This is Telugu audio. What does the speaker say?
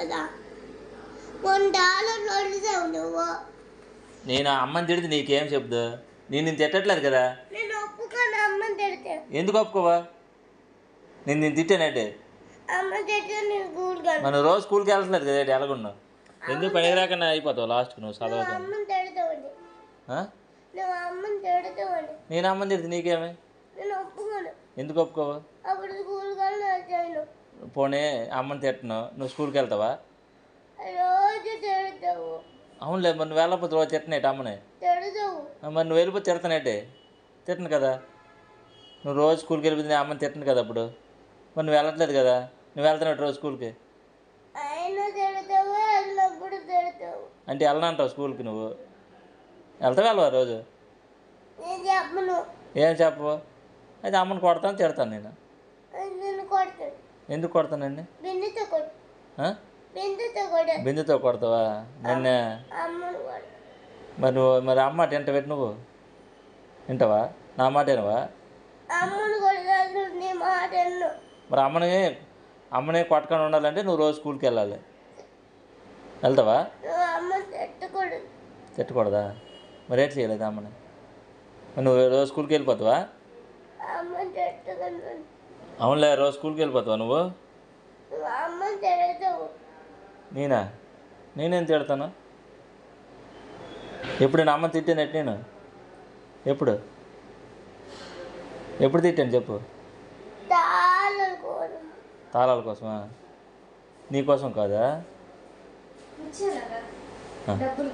కదా $1 అడిగావు నువ్వు. నేను అమ్మని తిడితే నీకేం చెప్దు? నేను తిట్టట్లేదు కదా. నేను ఒప్పుకోను అమ్మని తిడితే. ఎందుకు ఒప్పుకోవా? నేను తిట్టానంటే అమ్మ తిడితే నేను స్కూల్కి వెళ్తాను. మనం రోజు స్కూల్కి వెళ్తలేదు కదా ఎలాగున్నావు? ఎందుకు పనికి రాకుండా అయిపోతావు లాస్ట్కి నువ్వు చదవదు. అమ్మని తిడతావండి. నువ్వు అమ్మని తిడతావండి. నేను అమ్మని తిడితే నీకేమే? నేను ఒప్పుకోను. ఎందుకు ఒప్పుకోవా? అప్పుడు స్కూల్కి వెళ్ళను. పోనీ అమ్మని తిట్టను, నువ్వు స్కూల్కి వెళ్తావా? రోజు తిడతావు. అవునులే, మరి నువ్వు వెళ్ళకపోతే రోజు తిట్టనేటి అమ్మని? తిడతావు. మరి నువ్వు వెళ్ళిపోతే తిడతానేటి? తిట్టను కదా. నువ్వు రోజు స్కూల్కి వెళ్ళిపోతే నేను అమ్మని తిట్టను కదా అప్పుడు. మరి నువ్వు వెళ్ళట్లేదు కదా, నువ్వు వెళ్తున్నావు రోజు స్కూల్కి. అయినా తిడతావు, వెళ్ళినప్పుడు తిడతావు. అంటే వెళ్ళనంటావు స్కూల్కి? నువ్వు వెళ్తావు వెళ్ళవా రోజు? నేను చెప్పను. ఏం చెప్పవు? అయితే అమ్మని కొడతాను, తిడతాను నేను. నేను కొడతాను. ఎందుకు కొడతానండి? బిందుతో కొడు. బిందుతో కొడు. బిందుతో కొడతావా నిన్నే? అమ్మను కొడు. మరి అమ్మ మాట వింట పెట్టి నువ్వు వింటావా? నా మాట వినవా? అమ్మను కొడతాను, నీ మాట విన్ను. మరి అమ్మని కొట్టకుండా ఉండాలంటే నువ్వు రోజు స్కూల్కి వెళ్ళాలి. వెళ్తావా? నువ్వు అమ్మని తిట్టకూడదు. తిట్టకూడదా? మరి ఏం చేయలేదు అమ్మని? నువ్వు రోజు స్కూల్కి వెళ్ళిపోతావా? అమ్మని తిట్టకూడదు. అవునులే, రోజు స్కూల్కి వెళ్ళిపోతావా నువ్వు? నువ్వు అమ్మని తిడతావు. నేనేం తిడతాను? ఎప్పుడు నేను అమ్మని తిట్టానట్టు నేను? ఎప్పుడు తిట్టాను చెప్పు? తాళాల కోసమా? నీకోసం కాదా? చెప్పండి.